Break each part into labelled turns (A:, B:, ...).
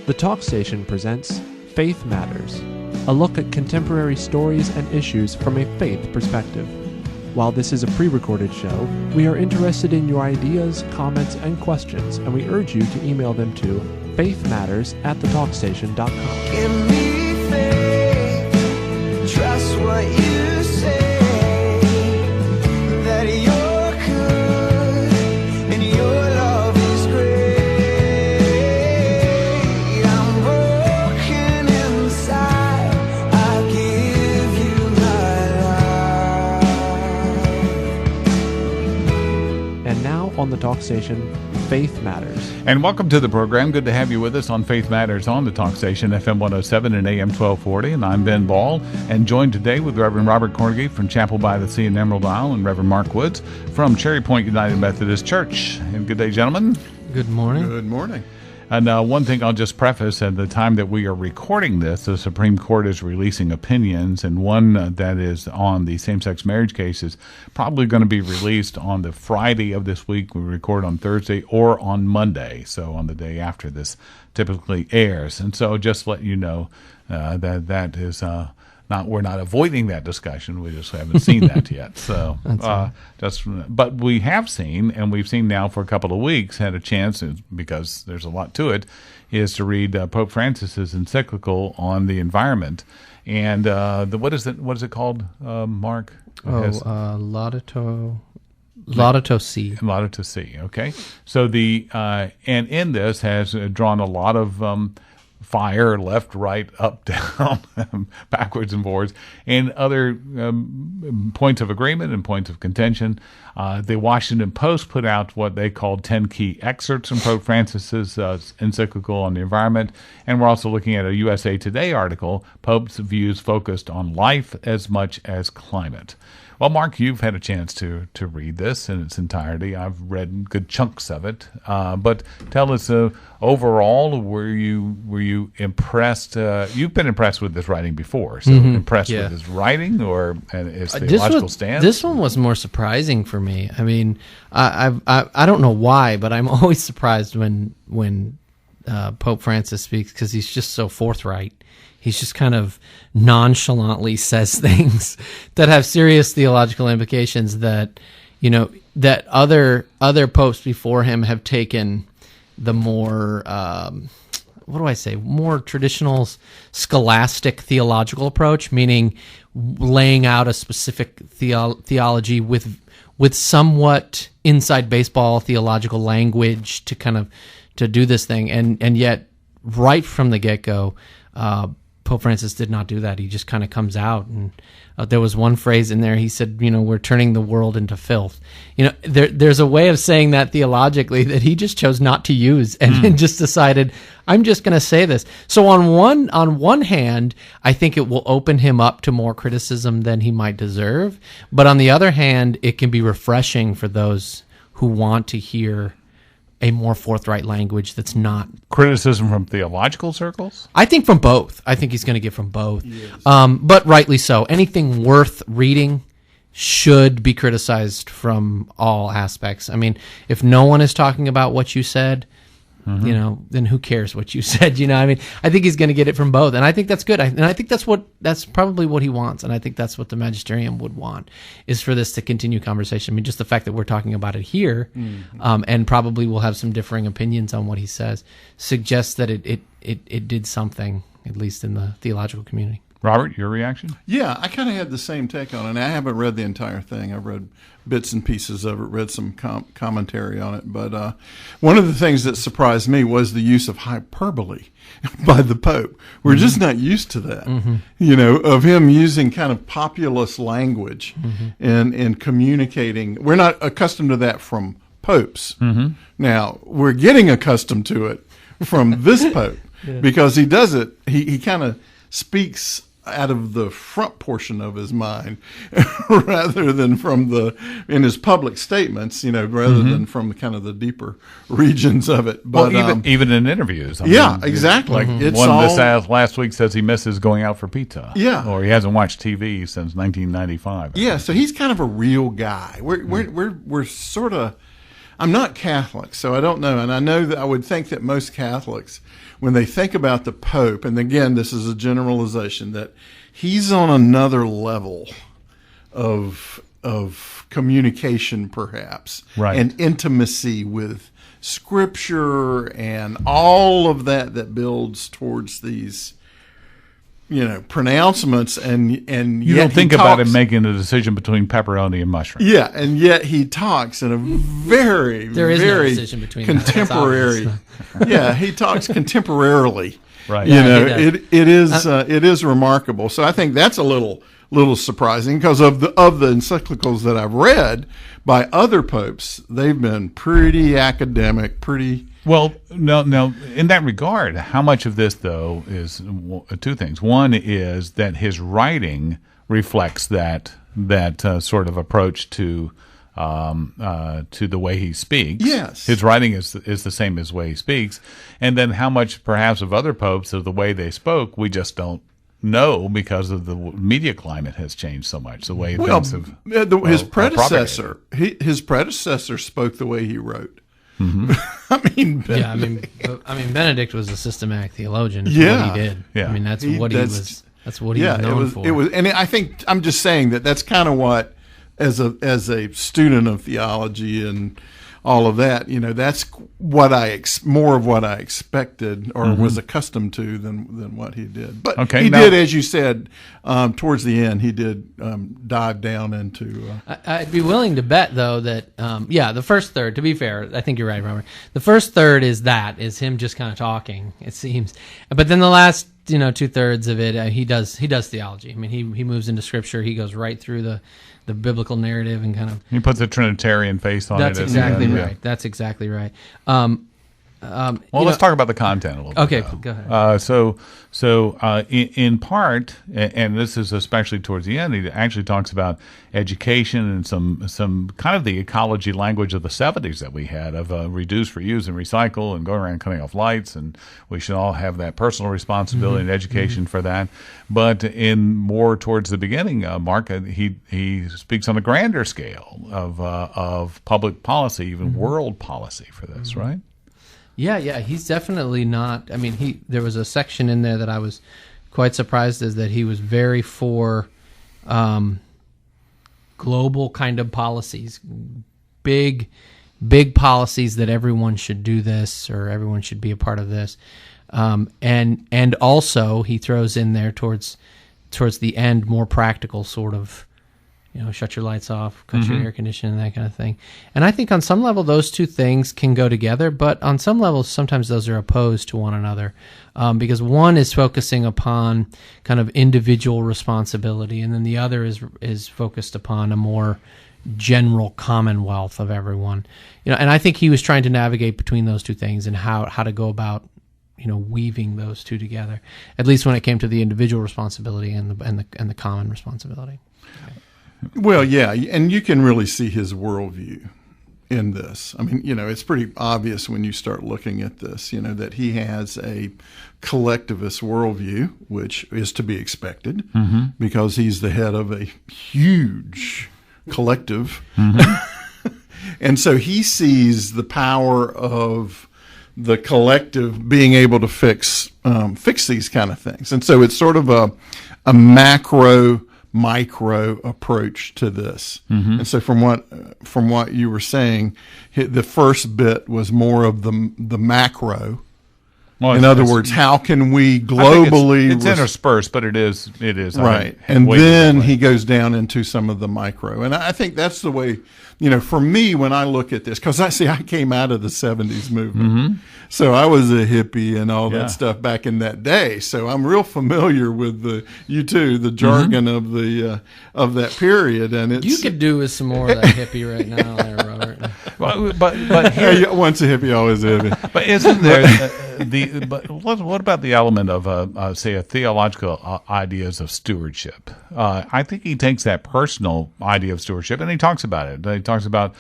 A: The Talk Station presents Faith Matters, a look at contemporary stories and issues from a faith perspective. While this is a pre-recorded show, we are interested in your ideas, comments, and questions, and we urge you to email them to faithmatters@thetalkstation.com.
B: Give me faith, trust what you say, that you're good and your love is great. I'm broken inside, I give you my life.
A: And now on the Talk Station, Faith Matters.
C: And welcome to the program. Good to have you with us on Faith Matters on the Talk Station, FM 107 and AM 1240. And I'm Ben Ball, and joined today with Reverend Robert Cornegie from Chapel by the Sea in Emerald Isle and Reverend Mark Woods from Cherry Point United Methodist Church. And good day, gentlemen.
A: Good morning.
D: Good morning.
C: And one thing I'll just preface, at the time that we are recording this, the Supreme Court is releasing opinions, and one that is on the same-sex marriage case is probably going to be released on the Friday of this week. We record on Thursday or on Monday, so on the day after this typically airs. And so just let you know that is we're not avoiding that discussion. We just haven't seen that yet. So, but we have seen, and we've seen now for a couple of weeks, had a chance, because there's a lot to it, is to read Pope Francis's encyclical on the environment. And what is it called, Mark?
A: Laudato Si.
C: Laudato Si. Okay. So and in this has drawn a lot of fire, left, right, up, down, backwards and forwards, and other points of agreement and points of contention. The Washington Post put out what they called 10 key excerpts from Pope Francis's encyclical on the environment, and we're also looking at a USA Today article, Pope's Views Focused on Life as Much as Climate. Well, Mark, you've had a chance to read this in its entirety. I've read good chunks of it, but tell us overall, were you impressed? You've been impressed with this writing before, so impressed with his writing or his theological stance?
E: This one was more surprising for me. I mean, I don't know why, but I'm always surprised when Pope Francis speaks, because he's just so forthright. He's just kind of nonchalantly says things that have serious theological implications that, that other popes before him have taken the more, more traditional scholastic theological approach, meaning laying out a specific theology with somewhat inside baseball theological language to do this thing. And yet right from the get-go, Pope Francis did not do that. He just kind of comes out, and there was one phrase in there. He said, we're turning the world into filth. There's a way of saying that theologically that he just chose not to use, and just decided, I'm just going to say this. So on one hand, I think it will open him up to more criticism than he might deserve. But on the other hand, it can be refreshing for those who want to hear a more forthright language that's not
C: criticism from theological circles.
E: I think from both. I think he's going to get from both, but rightly so. Anything worth reading should be criticized from all aspects. I mean, if no one is talking about what you said, then who cares what you said? I mean, I think he's going to get it from both, and I think that's good. And I think that's probably what he wants, and I think that's what the magisterium would want, is for this to continue conversation. I mean, just the fact that we're talking about it here, and probably we'll have some differing opinions on what he says, suggests that it did something, at least in the theological community.
C: Robert, your reaction?
D: Yeah, I kind of had the same take on it. I haven't read the entire thing. I've read bits and pieces of it, read some commentary on it. But one of the things that surprised me was the use of hyperbole by the Pope. We're just not used to that, of him using kind of populist language and communicating. We're not accustomed to that from popes. Now, we're getting accustomed to it from this Pope because he does it. He kind of speaks out of the front portion of his mind rather than in his public statements, rather than from kind of the deeper regions of it. But
C: even in interviews.
D: Exactly.
C: Like last week says he misses going out for pizza.
D: Yeah.
C: Or he hasn't watched TV since 1995.
D: Yeah. So he's kind of a real guy. We're sort of, I'm not Catholic, so I don't know. And I know that I would think that most Catholics, when they think about the Pope, and again, this is a generalization, that he's on another level of communication, perhaps,
C: Right.
D: and intimacy with Scripture and all of that builds towards these, pronouncements. And
C: You
D: yet
C: don't think
D: he
C: about
D: talks-
C: him making a decision between pepperoni and mushroom.
D: Yeah, and yet he talks in a very,
E: There is no
D: very
E: decision between them. That's
D: contemporary. Yeah, he talks contemporarily.
C: Right.
D: You
E: Yeah,
D: know,
E: he does.
D: it is remarkable. So I think that's a little surprising because of the encyclicals that I've read by other popes. They've been pretty academic, pretty.
C: Well, no. In that regard, how much of this, though, is two things. One is that his writing reflects that sort of approach to the way he speaks.
D: Yes.
C: His writing is the same as the way he speaks. And then how much, perhaps, of other popes of the way they spoke, we just don't know because of the media climate has changed so much. The way
D: Well,
C: things have
D: his
C: propagated.
D: his predecessor spoke the way he wrote.
C: Mm-hmm.
E: Yeah, I mean, Benedict was a systematic theologian. That's
D: Yeah.
E: what he did.
C: Yeah.
E: I mean, that's
D: He-
E: what he
D: that's-
E: was. That's what he was known for.
D: It was, and I think I'm just saying that's kind of what, as a student of theology and all of that, that's what more of what I expected or was accustomed to than what he did. But
C: Okay,
D: he
C: now-
D: did, as you said, towards the end, he did dive down into.
E: I'd be willing to bet, though, that the first third. To be fair, I think you're right, Robert. The first third is him just kind of talking. It seems, but then the last 2/3 of it, he does theology. I mean, he moves into Scripture. He goes right through the biblical narrative and kind of.
C: He puts a Trinitarian face on
E: That's
C: it.
E: exactly
C: Yeah.
E: right. That's exactly right.
C: Well, let's talk about the content a little bit.
E: Okay,
C: though.
E: go ahead.
C: In part, and this is especially towards the end, he actually talks about education and some kind of the ecology language of the 70s that we had of reduce, reuse, and recycle, and going around cutting off lights, and we should all have that personal responsibility and education for that. But in more towards the beginning, Mark, he speaks on a grander scale of public policy, even world policy for this, right?
E: Yeah, he's definitely not. I mean, there was a section in there that I was quite surprised is that he was very for global kind of policies, big policies that everyone should do this or everyone should be a part of this, and also he throws in there towards the end more practical sort of. Shut your lights off, cut your air conditioning, that kind of thing. And I think on some level those two things can go together, but on some levels sometimes those are opposed to one another because one is focusing upon kind of individual responsibility, and then the other is focused upon a more general commonwealth of everyone. And I think he was trying to navigate between those two things and how to go about weaving those two together. At least when it came to the individual responsibility and the common responsibility.
D: Well, yeah, and you can really see his worldview in this. I mean, it's pretty obvious when you start looking at this, that he has a collectivist worldview, which is to be expected because he's the head of a huge collective. And so he sees the power of the collective being able to fix these kind of things. And so it's sort of a macro micro approach to this. And so from what you were saying, the first bit was more of the macro.
C: Well,
D: In other words, how can we globally
C: it's interspersed, but it is
D: right?
C: I
D: And
C: way
D: then
C: different.
D: he goes down into some of the micro, and I think that's the way. For me, when I look at this, because I came out of the '70s movement, so I was a hippie and all
C: Yeah.
D: that stuff back in that day. So I'm real familiar with the jargon of the of that period, and it's
E: You could do with some more of that hippie right now, there, Robert.
C: but here,
D: Hey, once a hippie, always a hippie.
C: But isn't there but what about the element of say a theological ideas of stewardship? I think he takes that personal idea of stewardship and he talks about it. He talks about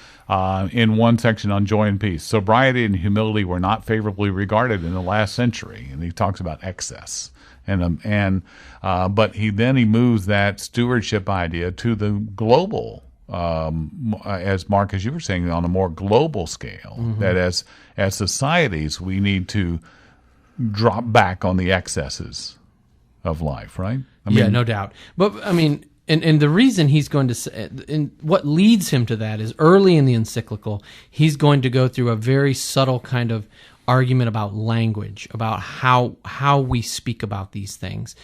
C: in one section on joy and peace, sobriety and humility were not favorably regarded in the last century, and he talks about excess. But he moves that stewardship idea to the global as Mark, as you were saying, on a more global scale. That as societies, we need to drop back on the excesses of life, right?
E: Yeah, no doubt. But I mean, and the reason he's going to say, and what leads him to that is early in the encyclical, he's going to go through a very subtle kind of argument about language, about how we speak about these things.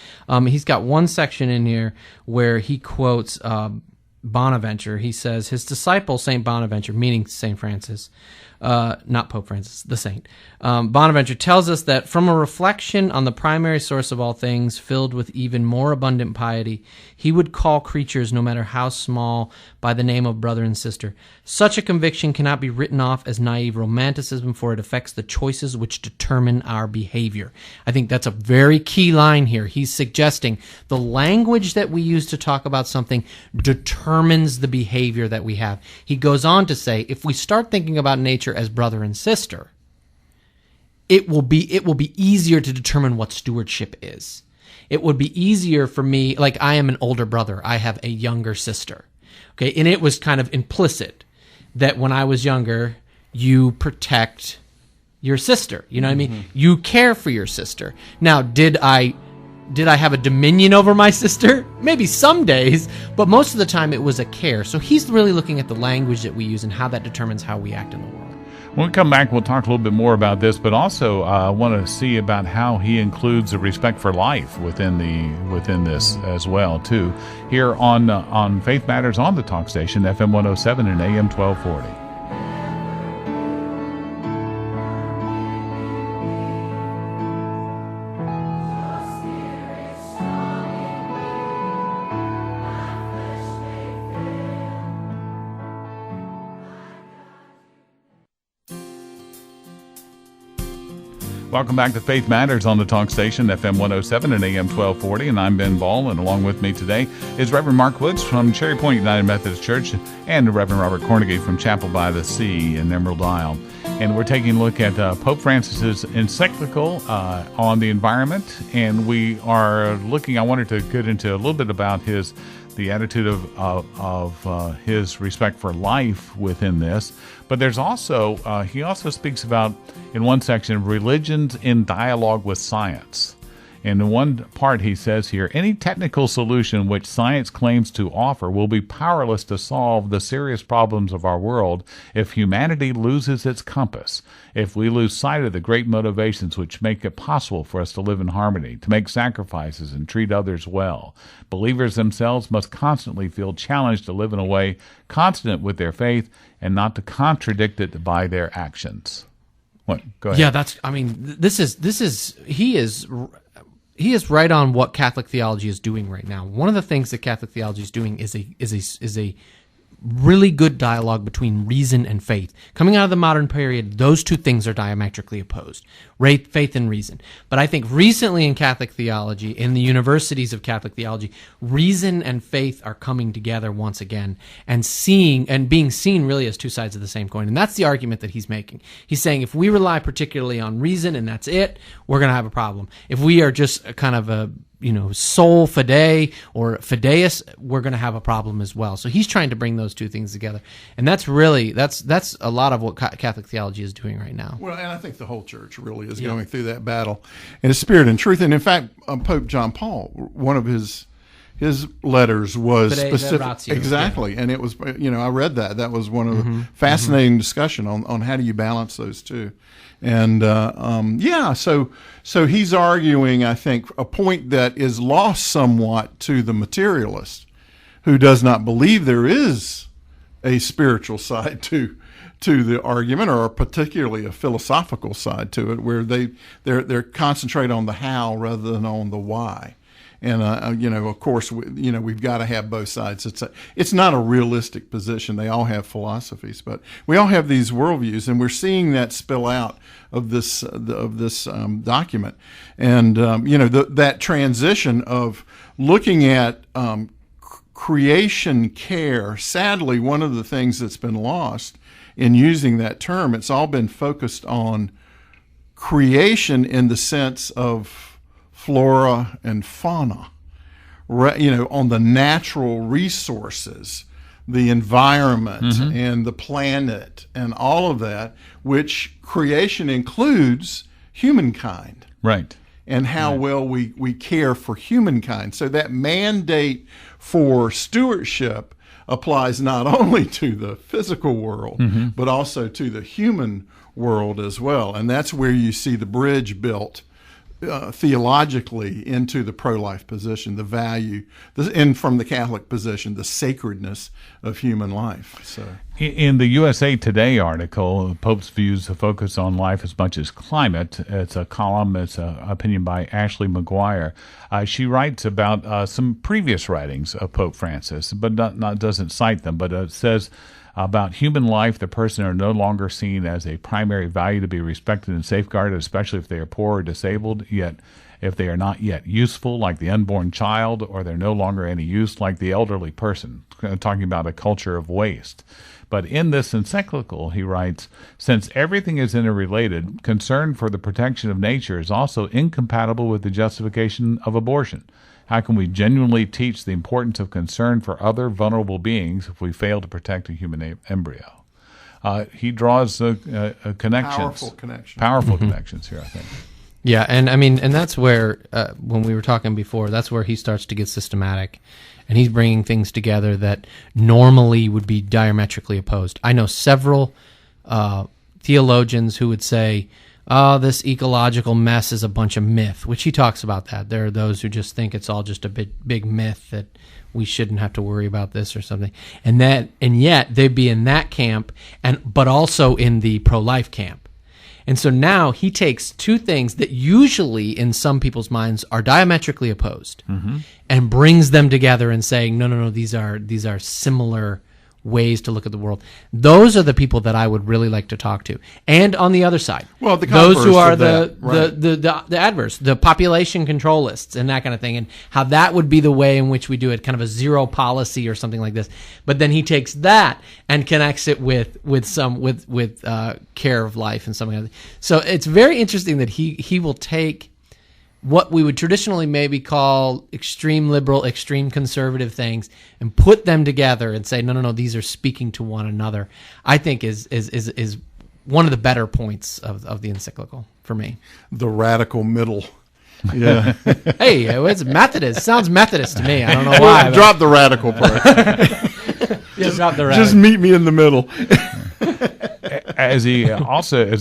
E: He's got one section in here where he quotes Bonaventure. He says, his disciple, St. Bonaventure, meaning St. Francis, not Pope Francis, the saint, Bonaventure tells us that from a reflection on the primary source of all things, filled with even more abundant piety, he would call creatures, no matter how small, by the name of brother and sister. Such a conviction cannot be written off as naive romanticism, for it affects the choices which determine our behavior. I think that's a very key line here. He's suggesting the language that we use to talk about something determines the behavior that we have. He goes on to say, if we start thinking about nature as brother and sister, it will be easier to determine what stewardship is. It would be easier for me, like I am an older brother, I have a younger sister. Okay, and it was kind of implicit that when I was younger, you protect your sister. You know what I mean? You care for your sister. Now, did I have a dominion over my sister? Maybe some days, but most of the time it was a care. So he's really looking at the language that we use and how that determines how we act in the world.
C: When we come back, we'll talk a little bit more about this, but also want to see about how he includes a respect for life within this as well, too. Here on Faith Matters on the Talk Station, FM 107 and AM 1240. Welcome back to Faith Matters on the Talk Station, FM 107 and AM 1240, and I'm Ben Ball, and along with me today is Reverend Mark Woods from Cherry Point United Methodist Church and Reverend Robert Cornegay from Chapel by the Sea in Emerald Isle. And we're taking a look at Pope Francis's encyclical on the environment, and we are looking, I wanted to get into a little bit about the attitude of his respect for life within this. But there's also, he also speaks about, in one section, religions in dialogue with science. And in one part he says here, any technical solution which science claims to offer will be powerless to solve the serious problems of our world if humanity loses its compass, if we lose sight of the great motivations which make it possible for us to live in harmony, to make sacrifices and treat others well. Believers themselves must constantly feel challenged to live in a way consonant with their faith and not to contradict it by their actions. What? Go ahead.
E: Yeah, he is right on what Catholic theology is doing right now. One of the things that Catholic theology is doing is a really good dialogue between reason and faith. Coming out of the modern period, those two things are diametrically opposed, faith and reason. But I think recently in Catholic theology, in the universities of Catholic theology, reason and faith are coming together once again and being seen really as two sides of the same coin. And that's the argument that he's making. He's saying if we rely particularly on reason and that's it, we're going to have a problem. If we are just a kind of a sole fide or fideus, we're going to have a problem as well. So he's trying to bring those two things together, and that's a lot of what Catholic theology is doing right now.
D: Well, and I think the whole church really is going through that battle in spirit and truth. And in fact, Pope John Paul, one of his letters was specific, exactly, and it was I read that was one of the fascinating discussion on how do you balance those two. And so he's arguing, I think, a point that is lost somewhat to the materialist, who does not believe there is a spiritual side to the argument, or particularly a philosophical side to it, where they're concentrate on the how rather than on the why. And of course, we've got to have both sides. It's not a realistic position. They all have philosophies, but we all have these worldviews, and we're seeing that spill out of this document. And that transition of looking at creation care. Sadly, one of the things that's been lost in using that term, it's all been focused on creation in the sense of flora and fauna, on the natural resources the environment and the planet and all of that, which creation includes humankind.
C: Right.
D: And how well we care for humankind. So that mandate for stewardship applies not only to the physical world, but also to the human world as well. And that's where you see the bridge built theologically into the pro-life position, the value, and from the Catholic position, the sacredness of human life. So,
C: in the USA Today article, Pope's views focus on life as much as climate. It's a column, it's an opinion by Ashley McGuire. She writes about some previous writings of Pope Francis, but doesn't cite them, but it says about human life, the person are no longer seen as a primary value to be respected and safeguarded, especially if they are poor or disabled, yet if they are not yet useful, like the unborn child, or they're no longer any use, like the elderly person, talking about a culture of waste. But in this encyclical, he writes, since everything is interrelated, concern for the protection of nature is also incompatible with the justification of abortion. How can we genuinely teach the importance of concern for other vulnerable beings if we fail to protect a human embryo? He draws connections. Powerful connections here, I think.
E: Yeah, and I mean, and that's where, when we were talking before, that's where he starts to get systematic, and he's bringing things together that normally would be diametrically opposed. I know several theologians who would say, oh, this ecological mess is a bunch of myth, which he talks about that. There are those who just think it's all just a big myth that we shouldn't have to worry about this or something. And yet they'd be in that camp, but also in the pro-life camp. And so now he takes two things that usually in some people's minds are diametrically opposed and brings them together and saying, no, these are similar ways to look at the world. Those are the people that I would really like to talk to. And on the other side,
D: well, the
E: those who are
D: the
E: adverse, the population controlists and that kind of thing, and how that would be the way in which we do it, kind of a zero policy or something like this. But then he takes that and connects it with care of life and something like that. So it's very interesting that he will take what we would traditionally maybe call extreme liberal, extreme conservative things, and put them together and say, no, these are speaking to one another, I think is one of the better points of the encyclical for me.
D: The radical middle. Yeah.
E: Hey, it's Methodist. Sounds Methodist to me. I don't know why.
D: Drop the radical part.
E: Drop the radical.
D: Just meet me in the middle.
C: As he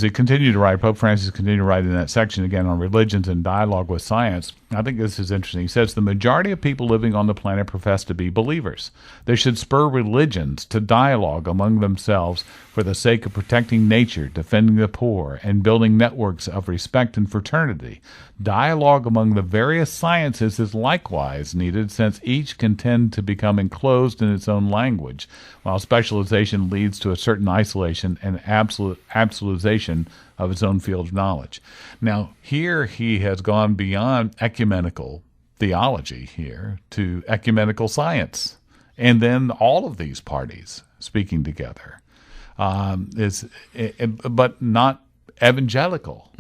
C: continued to write, Pope Francis continued to write in that section again on religions and dialogue with science. I think this is interesting. He says the majority of people living on the planet profess to be believers. They should spur religions to dialogue among themselves for the sake of protecting nature, defending the poor, and building networks of respect and fraternity. Dialogue among the various sciences is likewise needed, since each can tend to become enclosed in its own language, while specialization leads to a certain isolation and absolutization of its own field of knowledge. Now, here he has gone beyond ecumenical theology here to ecumenical science, and then all of these parties speaking together, but not evangelical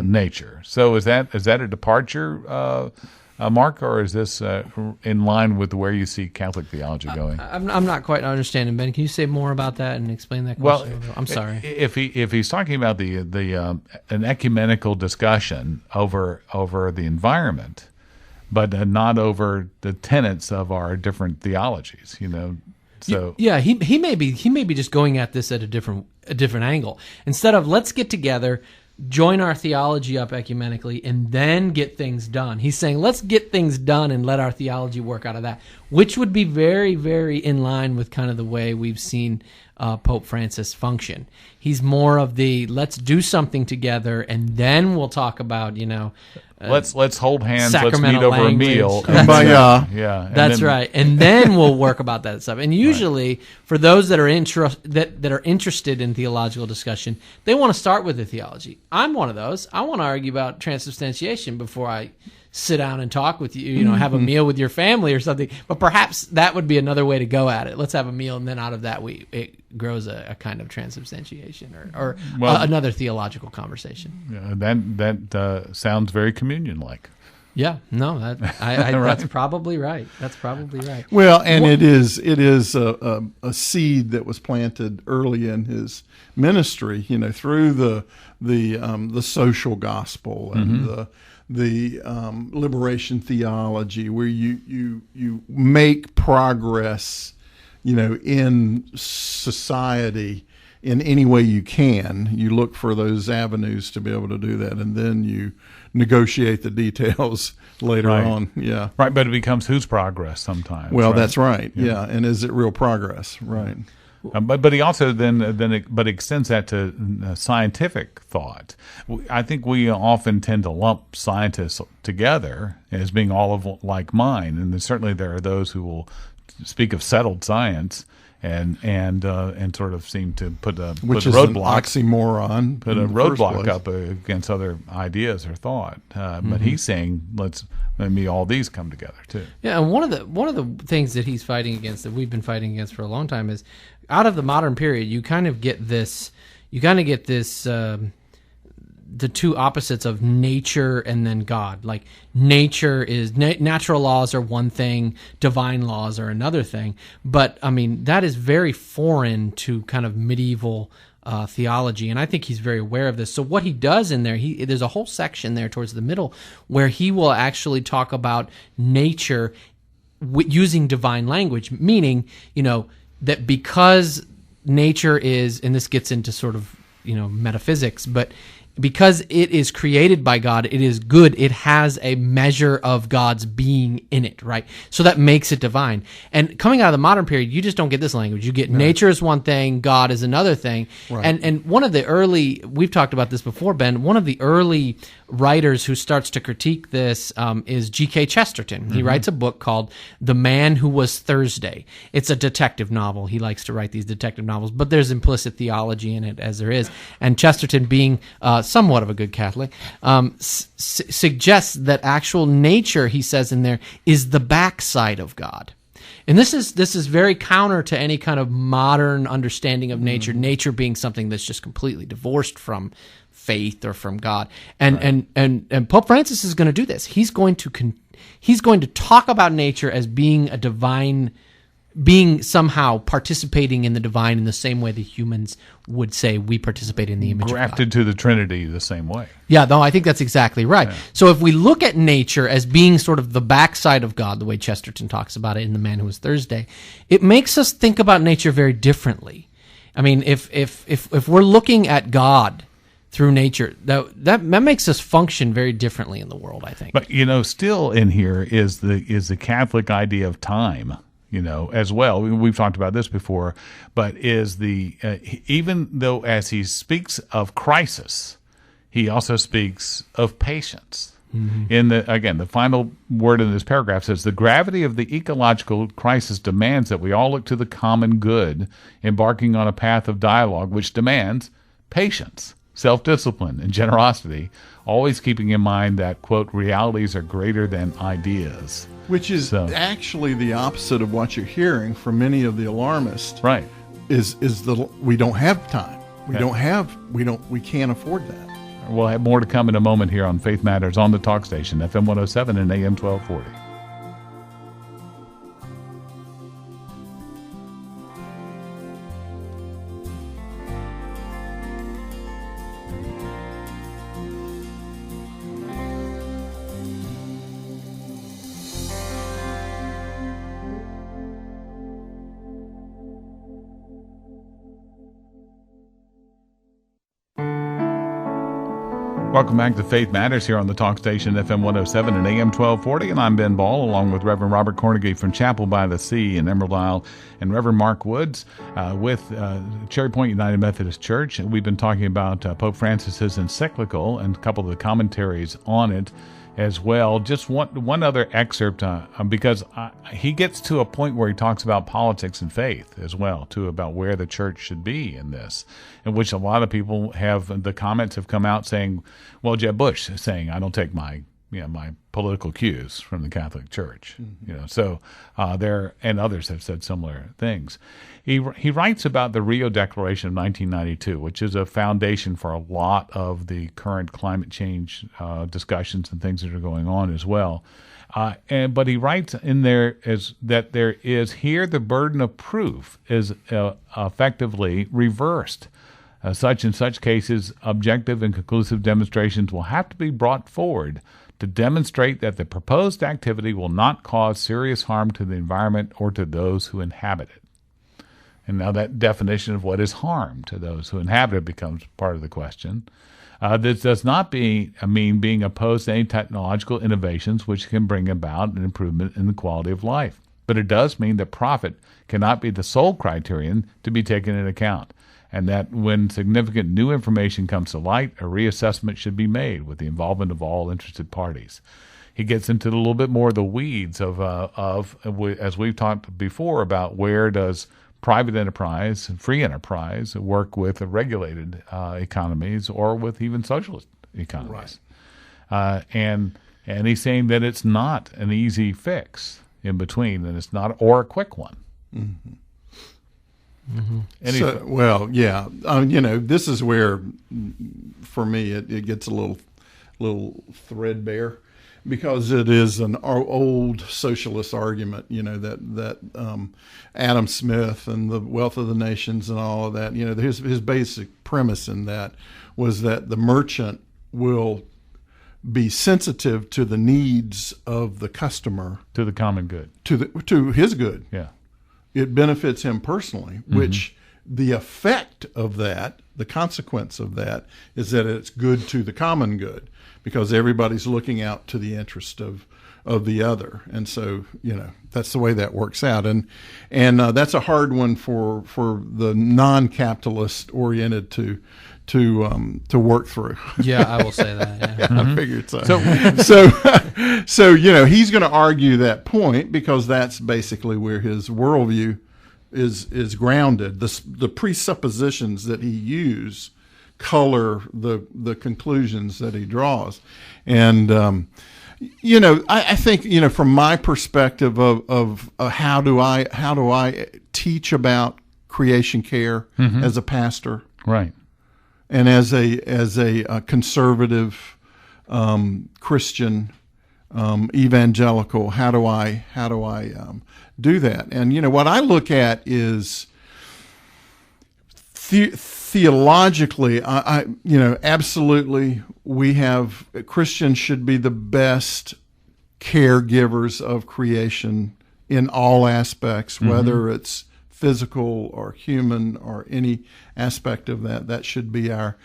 C: nature. So is that a departure, Mark, or is this in line with where you see Catholic theology going?
E: I'm not quite understanding, Ben. Can you say more about that and explain that question? Well, I'm sorry.
C: If he's talking about an ecumenical discussion over the environment, but not over the tenets of our different theologies, So
E: yeah, he may be just going at this at a different angle. Instead of let's get together, join our theology up ecumenically, and then get things done. He's saying, let's get things done and let our theology work out of that, which would be very, very in line with kind of the way we've seen Pope Francis function. He's more of the let's do something together, and then we'll talk about,
C: let's hold hands, let's meet over a meal.
D: Yeah.
E: That's right. And then we'll work about that stuff. And usually for those that are interested in theological discussion, they want to start with the theology. I'm one of those. I want to argue about transubstantiation before I sit down and talk with you, have a meal with your family or something. But perhaps that would be another way to go at it. Let's have a meal, and then out of that it grows a kind of transubstantiation or another theological conversation.
C: That sounds very communion-like.
E: Yeah, no, that's probably right. That's probably right.
D: Well, and it is a seed that was planted early in his ministry, through the social gospel and the liberation theology, where you make progress, in society in any way you can. You look for those avenues to be able to do that, and then you negotiate the details later
C: Right.
D: on. Yeah.
C: Right, but it becomes whose progress sometimes.
D: Well,
C: right?
D: that's right. Yeah. And is it real progress? Right.
C: But he also but extends that to scientific thought. I think we often tend to lump scientists together as being all of like mind, and certainly there are those who will speak of settled science and sort of seem to put a roadblock,
D: oxymoron.
C: put a
D: in the first
C: roadblock
D: place.
C: up against other ideas or thought. But he's saying maybe all these come together too.
E: Yeah, and one of the things that he's fighting against, that we've been fighting against for a long time, is out of the modern period, you kind of get this, the two opposites of nature and then God. Like nature is natural laws are one thing, divine laws are another thing. But I mean, that is very foreign to kind of medieval theology, and I think he's very aware of this. So what he does in there, there's a whole section there towards the middle where he will actually talk about nature using divine language, meaning, that because nature is, and this gets into sort of, metaphysics, but because it is created by God, it is good. It has a measure of God's being in it, right? So that makes it divine. And coming out of the modern period, you just don't get this language. You get nature is one thing, God is another thing.
D: Right.
E: And one of the early, we've talked about this before, Ben, one of the early writers who starts to critique this is G.K. Chesterton. He writes a book called The Man Who Was Thursday. It's a detective novel. He likes to write these detective novels, but there's implicit theology in it, as there is. And Chesterton, being somewhat of a good Catholic, suggests that actual nature, he says in there, is the backside of God. And this is very counter to any kind of modern understanding of nature. Nature being something that's just completely divorced from faith or from God. And Pope Francis is going to do this. He's going to talk about nature as being a divine, being somehow participating in the divine in the same way the humans would say we participate in the image of God.
C: Grafted to the Trinity the same way.
E: Yeah, no, I think that's exactly right. So if we look at nature as being sort of the backside of God, the way Chesterton talks about it in The Man Who Was Thursday, it makes us think about nature very differently. I mean, if we're looking at God through nature, that makes us function very differently in the world, I think.
C: But still in here is the Catholic idea of time. As well. We've talked about this before, but is even though as he speaks of crisis, he also speaks of patience. In the final word in this paragraph says, the gravity of the ecological crisis demands that we all look to the common good, embarking on a path of dialogue which demands patience, self-discipline, and generosity, always keeping in mind that, quote, realities are greater than ideas.
D: Which is actually the opposite of what you're hearing from many of the alarmists.
C: Right.
D: Is we don't have time. We can't afford that.
C: We'll have more to come in a moment here on Faith Matters on the Talk Station, FM 107 and AM 1240. Welcome back to Faith Matters here on the Talk Station, FM 107 and AM 1240. And I'm Ben Ball, along with Reverend Robert Cornegie from Chapel by the Sea in Emerald Isle, and Reverend Mark Woods with Cherry Point United Methodist Church. We've been talking about Pope Francis's encyclical and a couple of the commentaries on it as well. Just one other excerpt, because he gets to a point where he talks about politics and faith as well, too, about where the church should be in this, in which a lot of people the comments have come out saying, well, Jeb Bush is saying, I don't take my my political cues from the Catholic Church. So there, and others have said similar things. He writes about the Rio Declaration of 1992, which is a foundation for a lot of the current climate change discussions and things that are going on as well. But he writes in there that there is here the burden of proof is effectively reversed. Such in such cases, objective and conclusive demonstrations will have to be brought forward to demonstrate that the proposed activity will not cause serious harm to the environment or to those who inhabit it. And now that definition of what is harm to those who inhabit it becomes part of the question. This does not mean being opposed to any technological innovations which can bring about an improvement in the quality of life. But it does mean that profit cannot be the sole criterion to be taken into account, and that when significant new information comes to light, a reassessment should be made with the involvement of all interested parties. He gets into a little bit more of the weeds of as we've talked before, about where does private enterprise and free enterprise work with regulated economies or with even socialist economies. Right. And he's saying that it's not an easy fix in between, and it's not, or a quick one. Mm-hmm. Mm-hmm.
D: This is where, for me, it gets a little threadbare, because it is an old socialist argument, that Adam Smith and the Wealth of the Nations and all of that, his basic premise in that was that the merchant will be sensitive to the needs of the customer,
C: to the common good,
D: to his good.
C: Yeah.
D: It benefits him personally, which the effect of that, the consequence of that, is that it's good to the common good, because everybody's looking out to the interest of the other. And so, that's the way that works out. And that's a hard one for the non-capitalist oriented to work through.
E: Yeah, I will say that. Yeah.
D: I figured so. So he's going to argue that point, because that's basically where his worldview is grounded. The presuppositions that he uses color the conclusions that he draws. And I think from my perspective of how do I teach about creation care as a pastor,
C: right?
D: And as a conservative Christian evangelical, how do I do that? And what I look at is theologically, absolutely, Christians should be the best caregivers of creation in all aspects, whether it's physical or human or any aspect of that. That should be our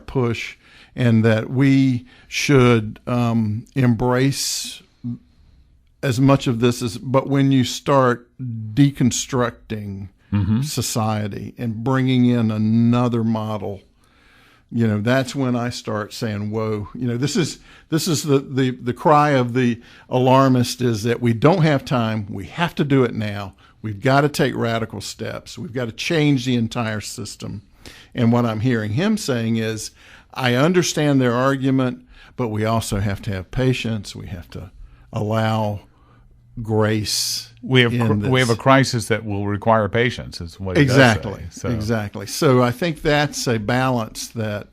D: push, and that we should embrace as much of this but when you start deconstructing society and bringing in another model, that's when I start saying, whoa, this is the cry of the alarmist, is that we don't have time. We have to do it now. We've got to take radical steps. We've got to change the entire system. And what I'm hearing him saying is, I understand their argument, but we also have to have patience. We have to allow grace.
C: We have a crisis that will require patience, is what he
D: exactly
C: does say.
D: Exactly. So I think that's a balance that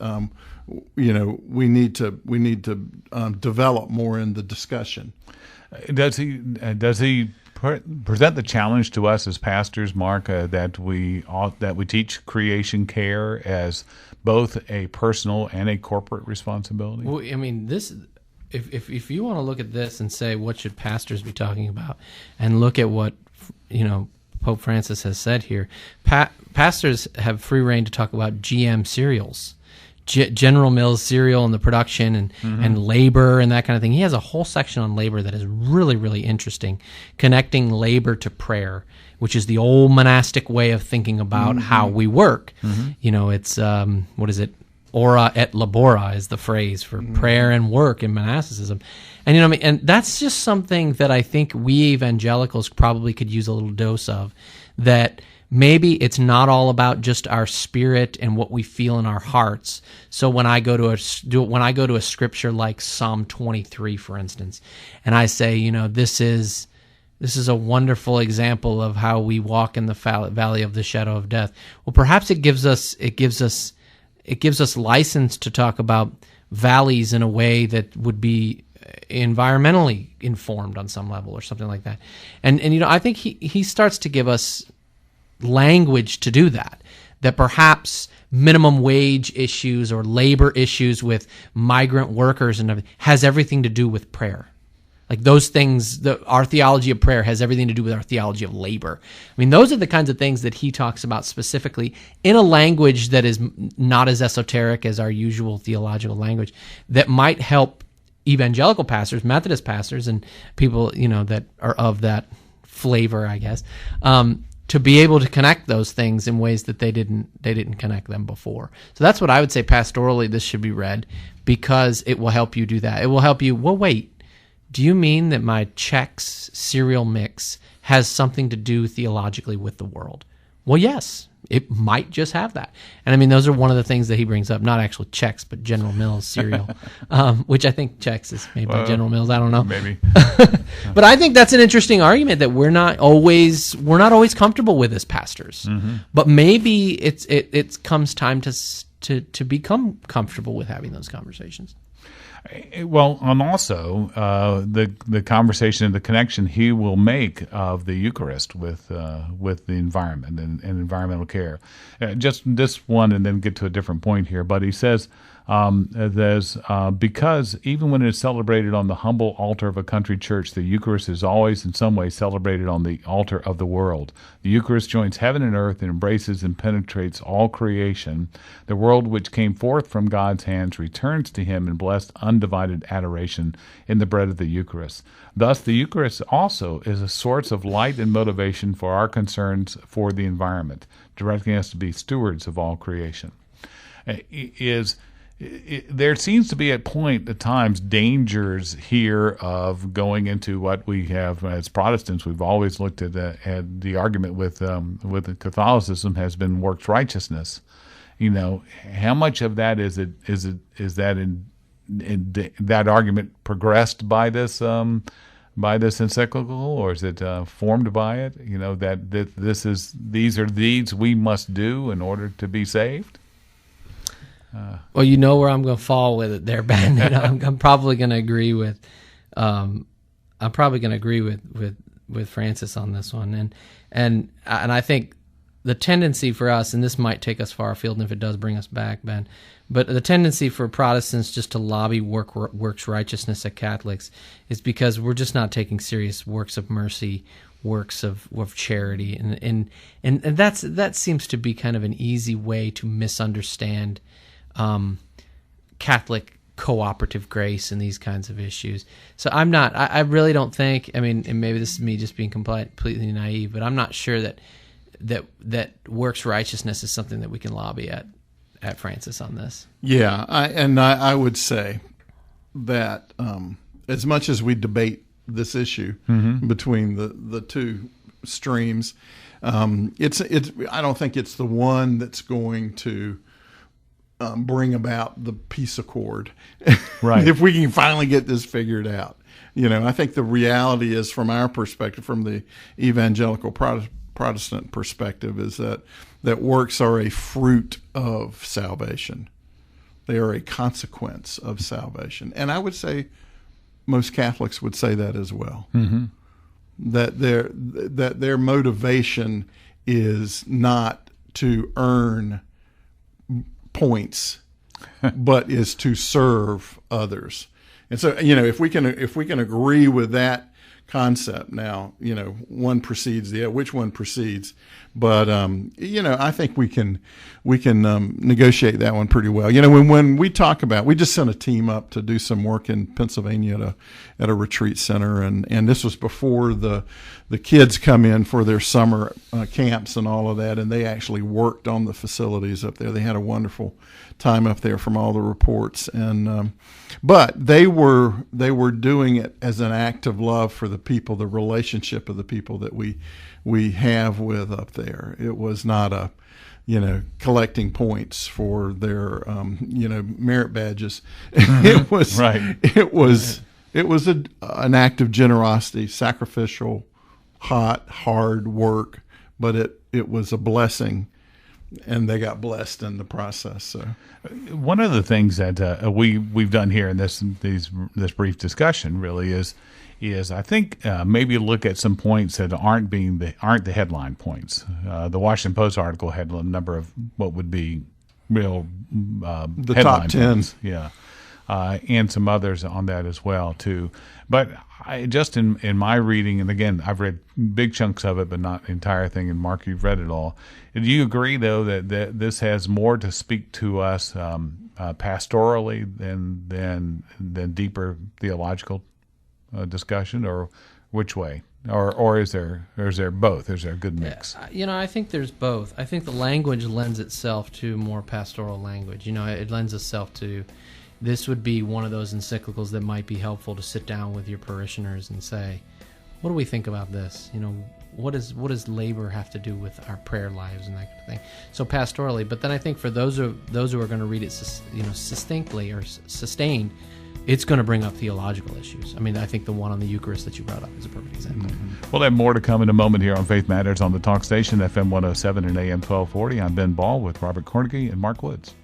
D: we need to develop more in the discussion.
C: Does he present the challenge to us as pastors, Mark, that we teach creation care as both a personal and a corporate responsibility?
E: Well, I mean, this. If you want to look at this and say, what should pastors be talking about, and look at what Pope Francis has said here, pastors have free reign to talk about GM cereals, General Mills cereal, and the production and labor and that kind of thing. He has a whole section on labor that is really, really interesting, connecting labor to prayer, which is the old monastic way of thinking about how we work. It's what is it? Ora et labora is the phrase for prayer and work in monasticism. And and that's just something that I think we evangelicals probably could use a little dose of, that maybe it's not all about just our spirit and what we feel in our hearts. So when I go to a scripture like Psalm 23, for instance, and I say, this is a wonderful example of how we walk in the valley of the shadow of death. Well, perhaps it gives us license to talk about valleys in a way that would be environmentally informed on some level or something like that. And I think he starts to give us language to do that perhaps minimum wage issues or labor issues with migrant workers and everything has everything to do with prayer. Like those things, our theology of prayer has everything to do with our theology of labor. I mean, those are the kinds of things that he talks about specifically in a language that is not as esoteric as our usual theological language that might help evangelical pastors, Methodist pastors, and people, that are of that flavor, I guess, to be able to connect those things in ways that they didn't connect them before. So that's what I would say pastorally this should be read, because it will help you do that. It will help you, well, wait, do you mean that my Chex cereal mix has something to do theologically with the world? Well, yes, it might just have that. And I mean, those are one of the things that he brings up, not actually Chex, but General Mills cereal, which I think Chex is made by General Mills. I don't know.
C: Maybe.
E: But I think that's an interesting argument that we're not always comfortable with as pastors. Mm-hmm. But maybe it comes time to become comfortable with having those conversations.
C: Well, and also the conversation and the connection he will make of the Eucharist with the environment and environmental care. Just this one, and then get to a different point here. But he says because even when it's celebrated on the humble altar of a country church, the Eucharist is always in some way celebrated on the altar of the world. The Eucharist joins heaven and earth and embraces and penetrates all creation. The world which came forth from God's hands returns to him in blessed undivided adoration in the bread of the Eucharist. Thus, the Eucharist also is a source of light and motivation for our concerns for the environment, directing us to be stewards of all creation. There seems to be at times dangers here of going into what we have as Protestants. We've always looked at the argument with Catholicism has been works righteousness. How much of that is that in that argument progressed by this encyclical, or is it formed by it? That these are deeds we must do in order to be saved.
E: Well, you know where I'm going to fall with it there, Ben. I'm probably going to agree with, with Francis on this one, and I think the tendency for us, and this might take us far afield, and if it does, bring us back, Ben. But the tendency for Protestants just to lobby works righteousness at Catholics is because we're just not taking serious works of mercy, works of charity, and that seems to be kind of an easy way to misunderstand Catholic cooperative grace and these kinds of issues. So I really don't think, and maybe this is me just being completely naive, but I'm not sure that works righteousness is something that we can lobby at Francis on this.
D: Yeah, I would say that as much as we debate this issue between the two streams, it's I don't think it's the one that's going to bring about the peace accord.
C: Right.
D: If we can finally get this figured out. I think the reality is, from our perspective, from the evangelical Protestant perspective, is that works are a fruit of salvation. They are a consequence of salvation. And I would say most Catholics would say that as well. Mm-hmm. That their motivation is not to earn points, but is to serve others. And so, if we can agree with that concept, now, one precedes the other, which one precedes, but I think we can negotiate that one pretty well. When we talk about, we just sent a team up to do some work in Pennsylvania at a retreat center, and this was before the kids come in for their summer camps and all of that, and they actually worked on the facilities up there. They had a wonderful time up there from all the reports, and but they were doing it as an act of love for the the people, the relationship of the people that we have with up there. It was not a, collecting points for their, merit badges. It was
C: Right.
D: It was an act of generosity, sacrificial, hot, hard work, but it was a blessing, and they got blessed in the process. So,
C: one of the things that we've done here in this brief discussion really is I think maybe look at some points that aren't the headline points. The Washington Post article had a number of what would be real
D: the
C: headline
D: top 10.
C: points. Yeah. And some others on that as well too. But I just in my reading, and again, I've read big chunks of it, but not the entire thing. And Mark, you've read it all. Do you agree though that this has more to speak to us pastorally than deeper theological discussion, or which way? Or is there both? Is there a good mix?
E: I think there's both. I think the language lends itself to more pastoral language. It lends itself to. This would be one of those encyclicals that might be helpful to sit down with your parishioners and say, what do we think about this? What does labor have to do with our prayer lives and that kind of thing? So pastorally, but then I think for those who are going to read it, succinctly or sustained, it's going to bring up theological issues. I mean, I think the one on the Eucharist that you brought up is a perfect example.
C: Mm-hmm. We'll have more to come in a moment here on Faith Matters on the Talk Station, FM 107 and AM 1240. I'm Ben Ball with Robert Cornegy and Mark Woods.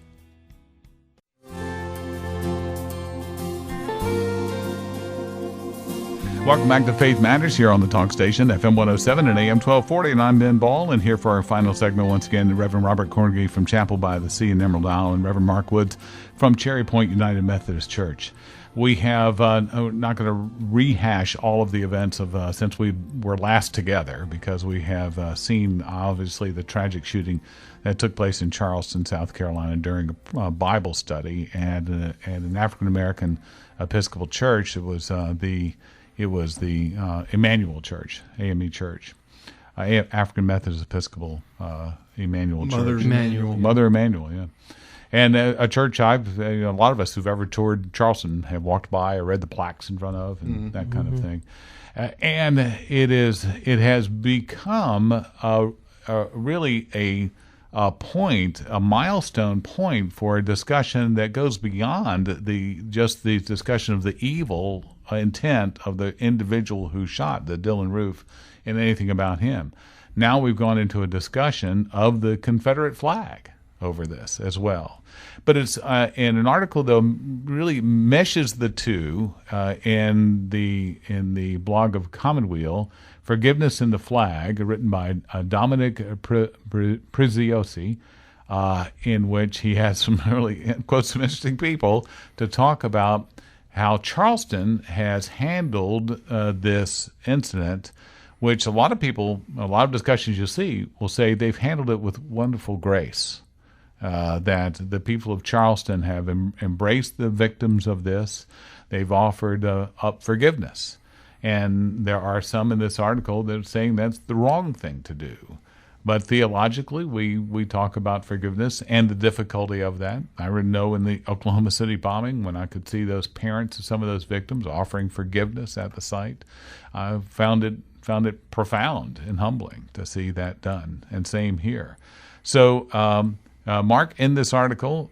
C: Welcome back to Faith Matters here on the Talk Station, FM 107 and AM 1240, and I'm Ben Ball, and here for our final segment, once again, Reverend Robert Cornegy from Chapel by the Sea in Emerald Isle, and Reverend Mark Woods from Cherry Point United Methodist Church. We have, not going to rehash all of the events of since we were last together, because we have seen, obviously, the tragic shooting that took place in Charleston, South Carolina during a Bible study at an African-American Episcopal church. It was the Emmanuel Church, AME Church, African Methodist Episcopal Emmanuel Church. Mother Emmanuel, yeah. And a church a lot of us who've ever toured Charleston have walked by or read the plaques in front of and that kind of thing. And it has become really a milestone point for a discussion that goes beyond just the discussion of the evil intent of the individual who shot the Dylan Roof and anything about him. Now we've gone into a discussion of the Confederate flag over this as well. But it's in an article, though, really meshes the two in the blog of Commonweal, Forgiveness in the Flag, written by Dominic Preziosi, in which he has some really, quote, some interesting people to talk about how Charleston has handled this incident, which a lot of discussions you see will say they've handled it with wonderful grace. That the people of Charleston have embraced the victims of this. They've offered up forgiveness. And there are some in this article that are saying that's the wrong thing to do. But theologically, we talk about forgiveness and the difficulty of that. I know in the Oklahoma City bombing, when I could see those parents of some of those victims offering forgiveness at the site, I found it profound and humbling to see that done. And same here. So, Mark, in this article,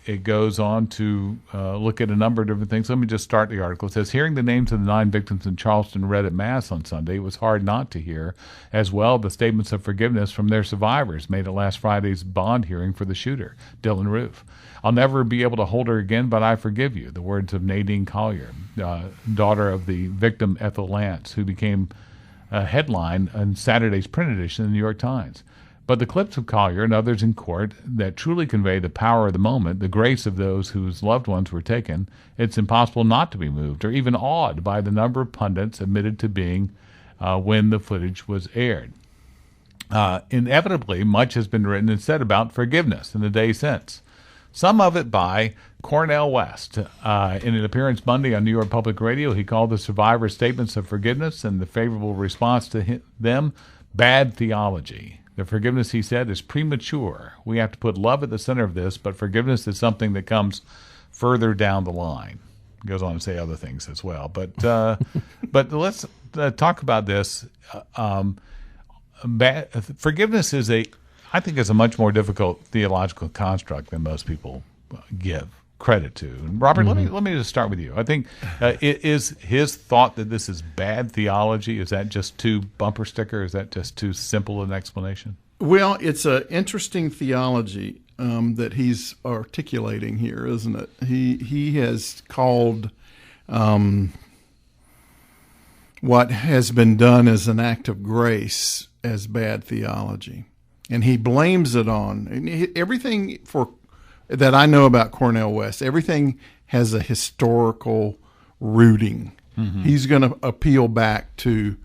C: it goes on to look at a number of different things. Let me just start the article. It says, hearing the names of the 9 victims in Charleston read at Mass on Sunday, it was hard not to hear, as well, the statements of forgiveness from their survivors made at last Friday's bond hearing for the shooter, Dylan Roof. I'll never be able to hold her again, but I forgive you, the words of Nadine Collier, daughter of the victim Ethel Lance, who became a headline in Saturday's print edition of the New York Times. But the clips of Collier and others in court that truly convey the power of the moment, the grace of those whose loved ones were taken, it's impossible not to be moved or even awed by the number of pundits admitted to being when the footage was aired. Inevitably, much has been written and said about forgiveness in the days since. Some of it by Cornel West. In an appearance Monday on New York Public Radio, he called the survivors' statements of forgiveness and the favorable response to them bad theology. The forgiveness, he said, is premature. We have to put love at the center of this, but forgiveness is something that comes further down the line. goes on to say other things as well. But but let's talk about this. Forgiveness is I think is a much more difficult theological construct than most people give credit to. And Robert, let me just start with you. I think is his thought that this is bad theology? Is that just too bumper sticker? Is that just too simple an explanation?
D: Well, it's an interesting theology that he's articulating here, isn't it? He has called what has been done as an act of grace as bad theology, and he blames it on everything that I know about Cornel West. Everything has a historical rooting. He's going to appeal back to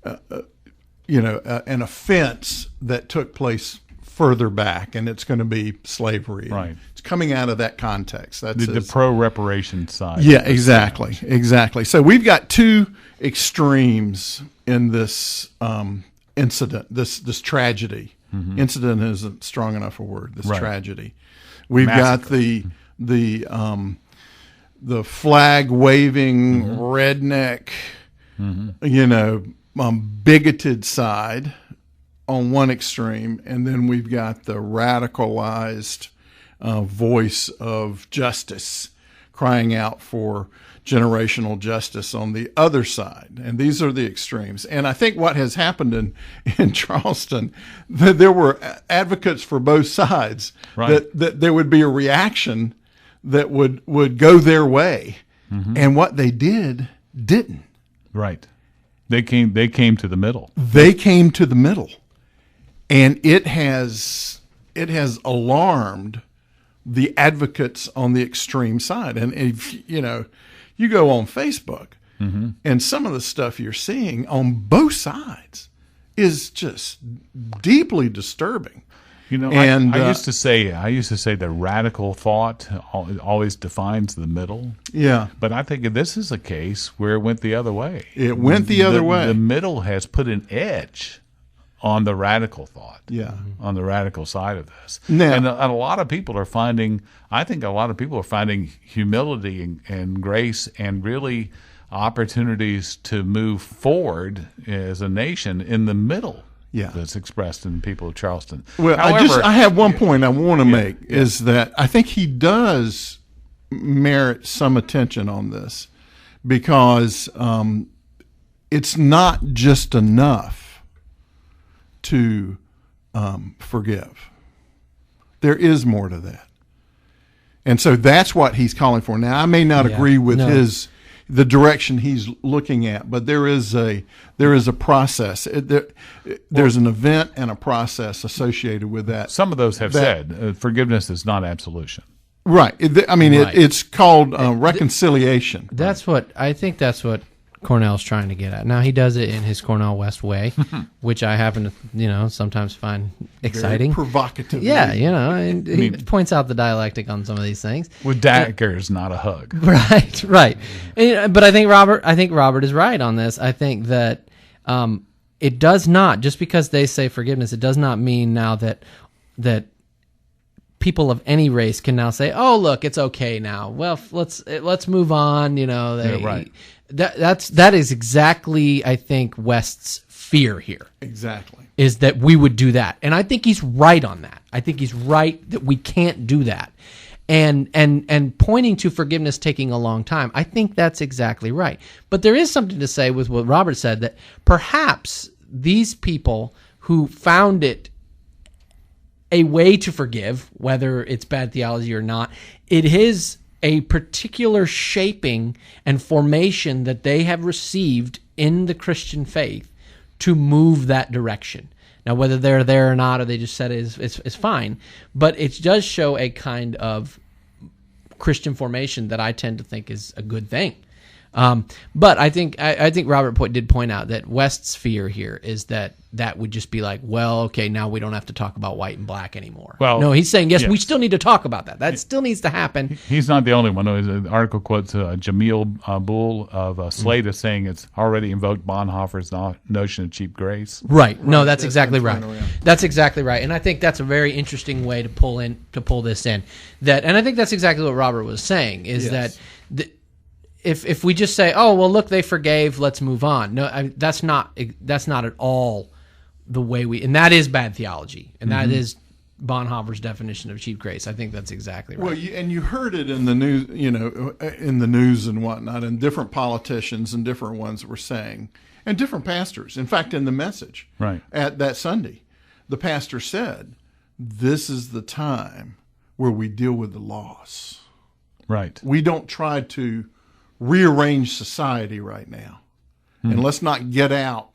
D: an offense that took place further back, and it's going to be slavery.
C: Right.
D: It's coming out of that context. That's
C: The pro-reparation side.
D: Yeah, exactly. So we've got two extremes in this incident, this tragedy. Incident isn't strong enough a word. This tragedy. We've
C: Massacre.
D: got the flag waving redneck, bigoted side on one extreme, and then we've got the radicalized voice of justice crying out for generational justice on the other side. And these are the extremes. And I think what has happened in Charleston, that there were advocates for both sides, that there would be a reaction that would go their way. And what they didn't.
C: Right. They came to the middle.
D: They came to the middle. And it has alarmed the advocates on the extreme side. And if you go on Facebook, and some of the stuff you're seeing on both sides is just deeply disturbing.
C: And I used to say the radical thought always defines the middle.
D: Yeah.
C: But I think this is a case where it went the other way.
D: It went the other way.
C: The middle has put an edge on the radical thought.
D: Yeah.
C: On the radical side of this.
D: Now,
C: and a lot of people are finding humility and grace and really opportunities to move forward as a nation in the middle.
D: Yeah.
C: That's expressed in the people of Charleston.
D: Well,
C: however,
D: I have one point I want to make is that I think he does merit some attention on this, because it's not just enough to forgive. There is more to that. And so that's what he's calling for. Now, I may not agree with the direction he's looking at, but there is a process. There's an event and a process associated with that.
C: Some of those have said forgiveness is not absolution.
D: Right. It's called reconciliation.
E: That's what Cornell's trying to get at. Now, he does it in his Cornel West way, which I happen to, sometimes find exciting.
D: Very provocative.
E: Yeah, and he points out the dialectic on some of these things.
C: With daggers, not a hug.
E: Right. But I think Robert is right on this. I think that it does not, just because they say forgiveness, it does not mean now that people of any race can now say, "Oh, look, it's okay now. Well, let's move on."
C: Right.
E: That is exactly, I think, West's fear here.
D: Exactly.
E: Is that we would do that. And I think he's right on that. I think he's right that we can't do that. And pointing to forgiveness taking a long time, I think that's exactly right. But there is something to say with what Robert said, that perhaps these people who found it a way to forgive, whether it's bad theology or not, it is a particular shaping and formation that they have received in the Christian faith to move that direction. Now, whether they're there or not, or they just said it's fine, but it does show a kind of Christian formation that I tend to think is a good thing. But I think Robert did point out that West's fear here is that would just be like, well, okay, now we don't have to talk about white and black anymore. Well, no, he's saying, yes, we still need to talk about that. That still needs to happen.
C: He's not the only one. The article quotes Jamil Bull of Slate as saying it's already invoked Bonhoeffer's notion of cheap grace.
E: Right. No, that's exactly right. That's exactly right. And I think that's a very interesting way to pull this in. And I think that's exactly what Robert was saying, is that if we just say, oh well, look, they forgave, let's move on. No, that's not at all the way and that is bad theology, and that is Bonhoeffer's definition of cheap grace. I think that's exactly right.
D: Well, you heard it in the news, in the news and whatnot, and different politicians and different ones were saying, and different pastors. In fact, in the message at that Sunday, the pastor said, "This is the time where we deal with the loss.
C: Right.
D: We don't try to rearrange society right now, and let's not get out."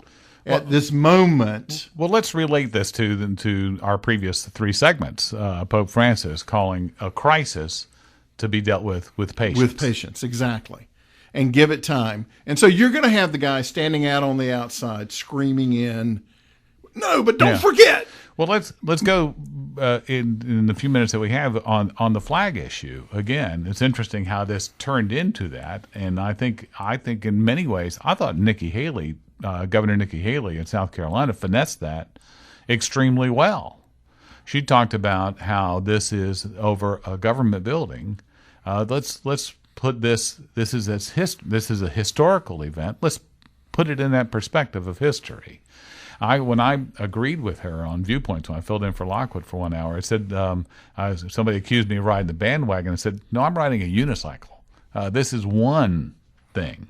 D: At this moment.
C: Well, let's relate this to our previous 3 segments. Pope Francis calling a crisis to be dealt with patience.
D: With patience, exactly. And give it time. And so you're going to have the guy standing out on the outside screaming in, "No, but don't forget."
C: Well, let's go in the few minutes that we have on the flag issue. Again, it's interesting how this turned into that. And I think in many ways, I thought Nikki Haley, Governor Nikki Haley in South Carolina, finessed that extremely well. She talked about how this is over a government building. Let's put this is a historical event. Let's put it in that perspective of history. When I agreed with her on viewpoints, when I filled in for Lockwood for 1 hour, I said somebody accused me of riding the bandwagon. I said, no, I'm riding a unicycle. This is one thing,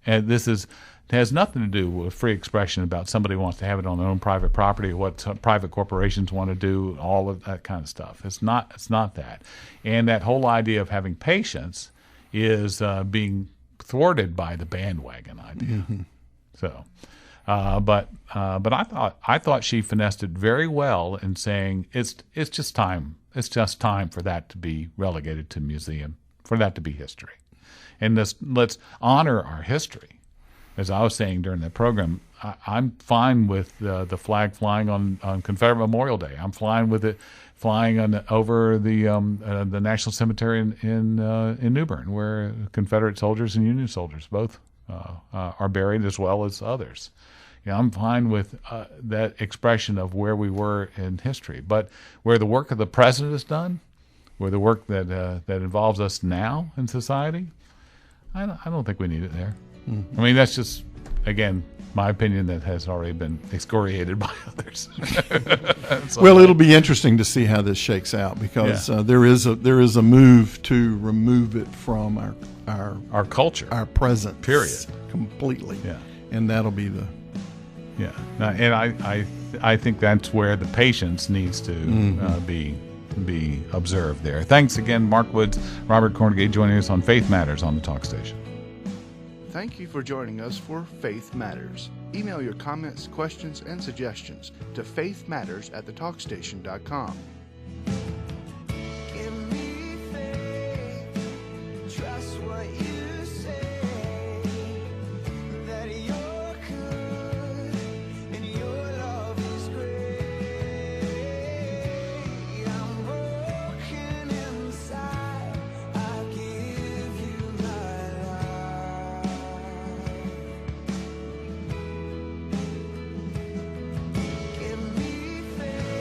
C: and it has nothing to do with free expression about somebody wants to have it on their own private property, what private corporations want to do, all of that kind of stuff. It's not that. And that whole idea of having patience is being thwarted by the bandwagon idea. Mm-hmm. So, but I thought she finessed it very well in saying it's just time. It's just time for that to be relegated to museum, for that to be history. And let's honor our history. As I was saying during the program, I'm fine with the flag flying on Confederate Memorial Day. I'm fine with it flying over the National Cemetery in New Bern, where Confederate soldiers and Union soldiers both are buried, as well as others. I'm fine with that expression of where we were in history. But where the work of the president is done, where the work that involves us now in society, I don't think we need it there. I mean, that's just, again, my opinion that has already been excoriated by others.
D: Well, it'll be interesting to see how this shakes out, because there is a move to remove it from our
C: culture,
D: our presence,
C: period,
D: completely.
C: Yeah,
D: and that'll be the
C: and I think that's where the patience needs to be observed there. Thanks again, Mark Woods, Robert Cornegay, joining us on Faith Matters on the Talk Station.
F: Thank you for joining us for Faith Matters. Email your comments, questions, and suggestions to faithmatters@thetalkstation.com.
B: Give me faith, trust what you say, that you're good and your love is great. I'm broken inside, I give you my life. Give me faith.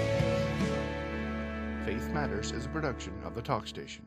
F: Faith Matters is a production of the Talk Station.